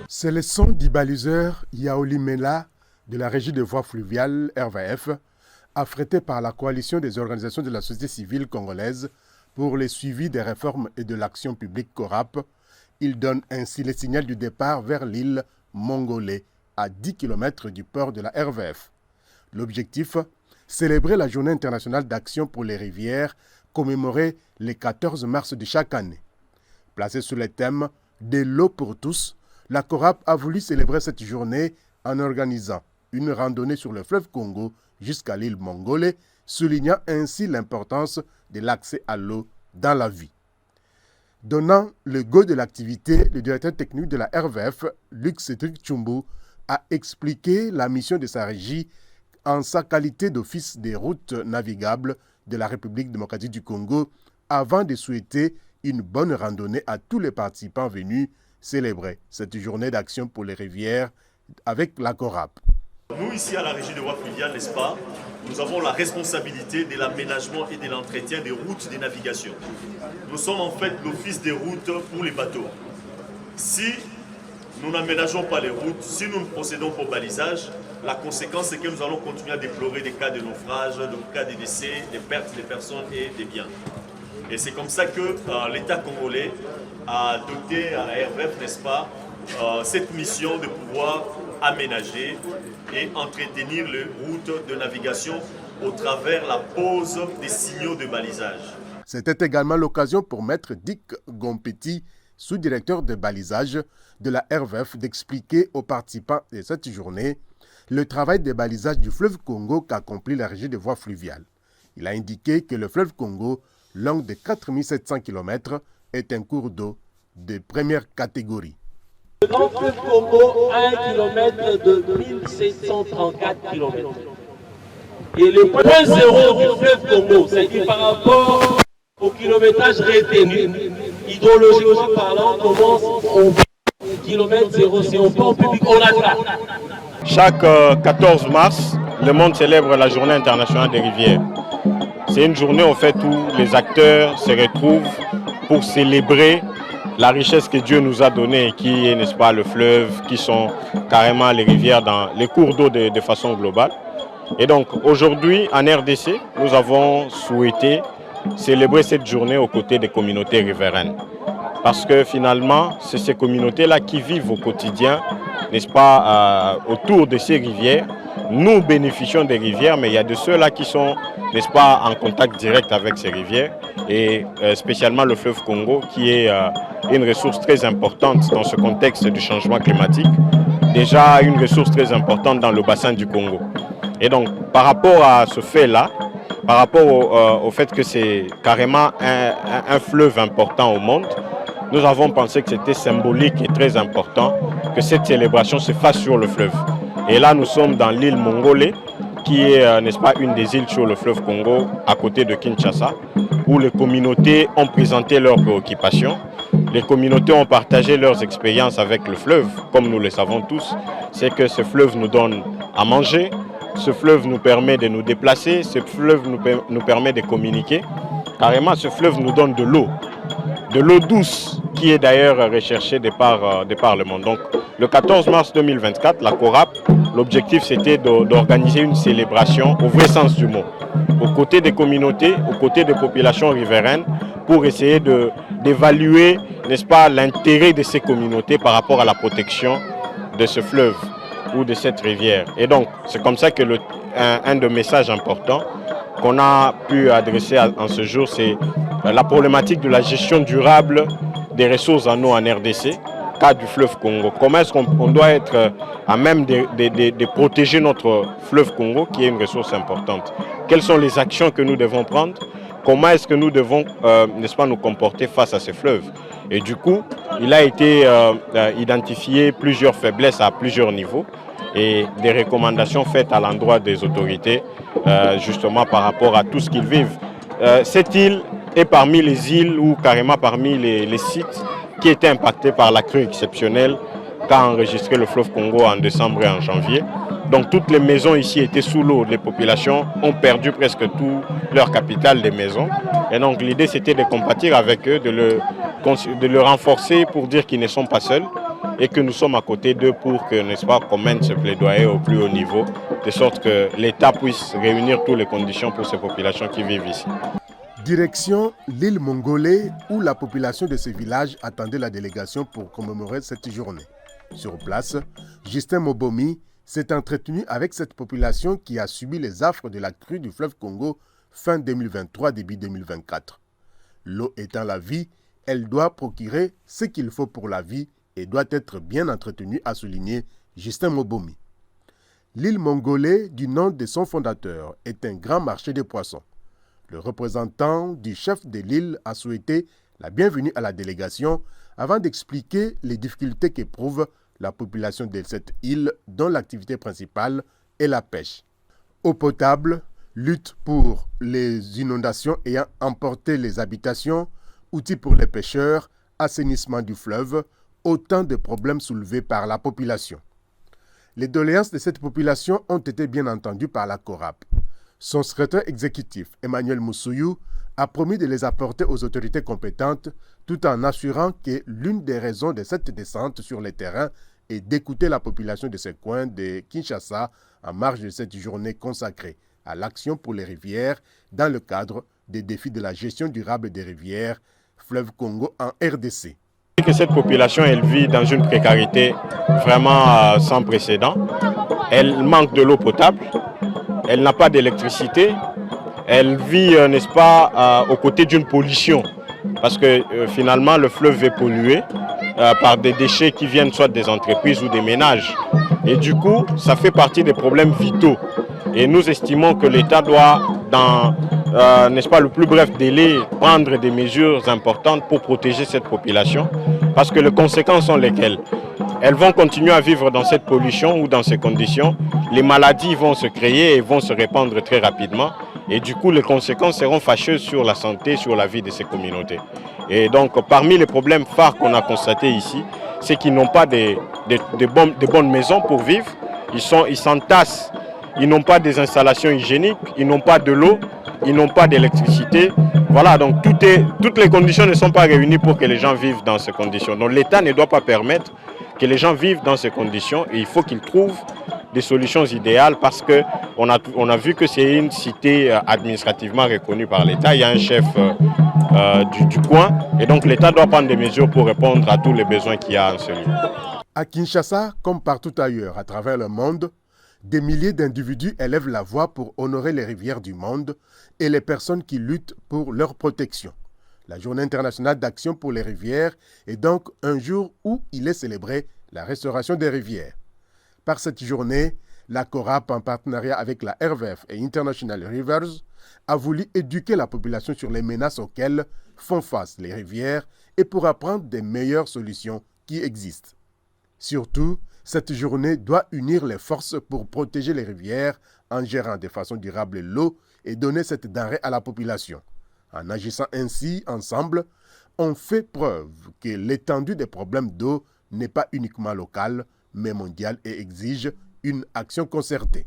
C'est le son du baliseur Yaoli Mela de la Régie des voies fluviales RVF, affrété par la coalition des organisations de la société civile congolaise pour le suivi des réformes et de l'action publique CORAP. Il donne ainsi le signal du départ vers l'île Mongolais, à 10 km du port de la RVF. L'objectif, célébrer la Journée internationale d'action pour les rivières, commémorée le 14 mars de chaque année. Placée sous le thème « De l'eau pour tous », la CORAP a voulu célébrer cette journée en organisant une randonnée sur le fleuve Congo jusqu'à l'île Mongolais, soulignant ainsi l'importance de l'accès à l'eau dans la vie. Donnant le go de l'activité, le directeur technique de la RVF, Luc Cédric Tchumbu, a expliqué la mission de sa régie en sa qualité d'office des routes navigables de la République démocratique du Congo, avant de souhaiter une bonne randonnée à tous les participants venus célébrer cette journée d'action pour les rivières avec la CORAP. Nous, ici à la Régie des voies fluviales, n'est-ce pas, nous avons la responsabilité de l'aménagement et de l'entretien des routes de navigation. Nous sommes en fait l'office des routes pour les bateaux. Si nous n'aménageons pas les routes, si nous ne procédons pas au balisage, la conséquence c'est que nous allons continuer à déplorer des cas de naufrage, des cas de décès, des pertes des personnes et des biens. Et c'est comme ça que l'État congolais a doté à la RVF, n'est-ce pas, cette mission de pouvoir aménager et entretenir les routes de navigation au travers la pose des signaux de balisage. C'était également l'occasion pour Maître Dick Gompeti, sous-directeur de balisage de la RVF, d'expliquer aux participants de cette journée le travail de balisage du fleuve Congo qu'accomplit la Régie des voies fluviales. Il a indiqué que le fleuve Congo, long de 4700 km, est un cours d'eau de première catégorie. Le grand fleuve Congo a un kilomètre de 1734 km. Et le point zéro du fleuve Congo, c'est-à-dire par rapport au kilométrage retenu, hydrologiquement parlant, commence au kilomètre zéro. Si on part en public, on attrape. Chaque 14 mars, le monde célèbre la Journée internationale des rivières. C'est une journée en fait où les acteurs se retrouvent pour célébrer la richesse que Dieu nous a donnée, qui est, n'est-ce pas, le fleuve, qui sont carrément les rivières dans les cours d'eau de façon globale. Et donc aujourd'hui, en RDC, nous avons souhaité célébrer cette journée aux côtés des communautés riveraines. Parce que finalement, c'est ces communautés-là qui vivent au quotidien, n'est-ce pas, autour de ces rivières. Nous bénéficions des rivières, mais il y a de ceux-là qui sont, n'est-ce pas, en contact direct avec ces rivières, et spécialement le fleuve Congo, qui est une ressource très importante dans ce contexte du changement climatique, déjà une ressource très importante dans le bassin du Congo. Et donc, par rapport à ce fait-là, par rapport au fait que c'est carrément un fleuve important au monde, nous avons pensé que c'était symbolique et très important que cette célébration se fasse sur le fleuve. Et là, nous sommes dans l'île Mongolais, qui est, n'est-ce pas, une des îles sur le fleuve Congo, à côté de Kinshasa, où les communautés ont présenté leurs préoccupations. Les communautés ont partagé leurs expériences avec le fleuve, comme nous le savons tous. C'est que ce fleuve nous donne à manger, ce fleuve nous permet de nous déplacer, ce fleuve nous permet de communiquer. Carrément, ce fleuve nous donne de l'eau douce, qui est d'ailleurs recherchée de par le monde. Donc, le 14 mars 2024, la CORAP, l'objectif c'était d'organiser une célébration au vrai sens du mot, aux côtés des communautés, aux côtés des populations riveraines, pour essayer d'évaluer, n'est-ce pas, l'intérêt de ces communautés par rapport à la protection de ce fleuve ou de cette rivière. Et donc, c'est comme ça que un des messages importants qu'on a pu adresser en ce jour, c'est la problématique de la gestion durable des ressources en eau en RDC, cas du fleuve Congo. Comment est-ce qu'on doit être à même de protéger notre fleuve Congo, qui est une ressource importante? Quelles sont les actions que nous devons prendre? Comment est-ce que nous devons, n'est-ce pas, nous comporter face à ces fleuves? Et du coup, il a été identifié plusieurs faiblesses à plusieurs niveaux et des recommandations faites à l'endroit des autorités, justement par rapport à tout ce qu'ils vivent. Cette île est parmi les îles ou carrément parmi les sites qui étaient impactés par la crue exceptionnelle qu'a enregistré le fleuve Congo en décembre et en janvier. Donc toutes les maisons ici étaient sous l'eau. Les populations ont perdu presque tout leur capital des maisons. Et donc l'idée c'était de compatir avec eux, de de le renforcer pour dire qu'ils ne sont pas seuls et que nous sommes à côté d'eux pour que, n'est-ce pas, qu'on mène ce plaidoyer au plus haut niveau, de sorte que l'État puisse réunir toutes les conditions pour ces populations qui vivent ici. Direction l'île Mongolais, où la population de ce village attendait la délégation pour commémorer cette journée. Sur place, Justin Mobomi s'est entretenu avec cette population qui a subi les affres de la crue du fleuve Congo fin 2023, début 2024. L'eau étant la vie, elle doit procurer ce qu'il faut pour la vie et doit être bien entretenue, a souligné Justin Mobomi. L'île Mongolais, du nom de son fondateur, est un grand marché de poissons. Le représentant du chef de l'île a souhaité la bienvenue à la délégation avant d'expliquer les difficultés qu'éprouve la population de cette île dont l'activité principale est la pêche. Eau potable, lutte pour les inondations ayant emporté les habitations, outils pour les pêcheurs, assainissement du fleuve, autant de problèmes soulevés par la population. Les doléances de cette population ont été bien entendues par la CORAP. Son secrétaire exécutif, Emmanuel Moussouyou, a promis de les apporter aux autorités compétentes tout en assurant que l'une des raisons de cette descente sur les terrains est d'écouter la population de ce coin de Kinshasa en marge de cette journée consacrée à l'action pour les rivières dans le cadre des défis de la gestion durable des rivières, fleuve Congo en RDC. Que cette population, elle vit dans une précarité vraiment sans précédent. Elle manque de l'eau potable, elle n'a pas d'électricité, elle vit, n'est-ce pas, aux côtés d'une pollution. Parce que finalement, le fleuve est pollué par des déchets qui viennent soit des entreprises ou des ménages. Et du coup, ça fait partie des problèmes vitaux. Et nous estimons que l'État doit, dans n'est-ce pas, le plus bref délai, prendre des mesures importantes pour protéger cette population. Parce que les conséquences sont lesquelles? Elles vont continuer à vivre dans cette pollution ou dans ces conditions. Les maladies vont se créer et vont se répandre très rapidement. Et du coup, les conséquences seront fâcheuses sur la santé, sur la vie de ces communautés. Et donc, parmi les problèmes phares qu'on a constatés ici, c'est qu'ils n'ont pas des bonnes maisons pour vivre. Ils s'entassent, ils n'ont pas des installations hygiéniques, ils n'ont pas de l'eau, ils n'ont pas d'électricité. Voilà, donc toutes les conditions ne sont pas réunies pour que les gens vivent dans ces conditions. Donc l'État ne doit pas permettre que les gens vivent dans ces conditions et il faut qu'ils trouvent des solutions idéales parce qu'on a vu que c'est une cité administrativement reconnue par l'État. Il y a un chef du coin et donc l'État doit prendre des mesures pour répondre à tous les besoins qu'il y a en ce lieu. À Kinshasa, comme partout ailleurs à travers le monde, des milliers d'individus élèvent la voix pour honorer les rivières du monde et les personnes qui luttent pour leur protection. La Journée internationale d'action pour les rivières est donc un jour où il est célébré la restauration des rivières. Par cette journée, la CORAP, en partenariat avec la RVF et International Rivers, a voulu éduquer la population sur les menaces auxquelles font face les rivières et pour apprendre des meilleures solutions qui existent. Surtout, cette journée doit unir les forces pour protéger les rivières en gérant de façon durable l'eau et donner cette denrée à la population. En agissant ainsi, ensemble, on fait preuve que l'étendue des problèmes d'eau n'est pas uniquement locale, mais mondiale et exige une action concertée.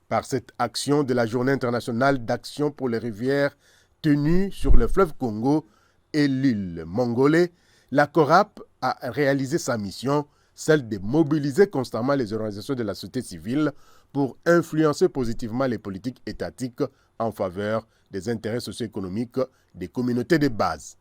Par cette action de la Journée internationale d'action pour les rivières tenue sur le fleuve Congo et l'île Mongolais, la CORAP a réalisé sa mission, celle de mobiliser constamment les organisations de la société civile pour influencer positivement les politiques étatiques en faveur des intérêts socio-économiques des communautés de base.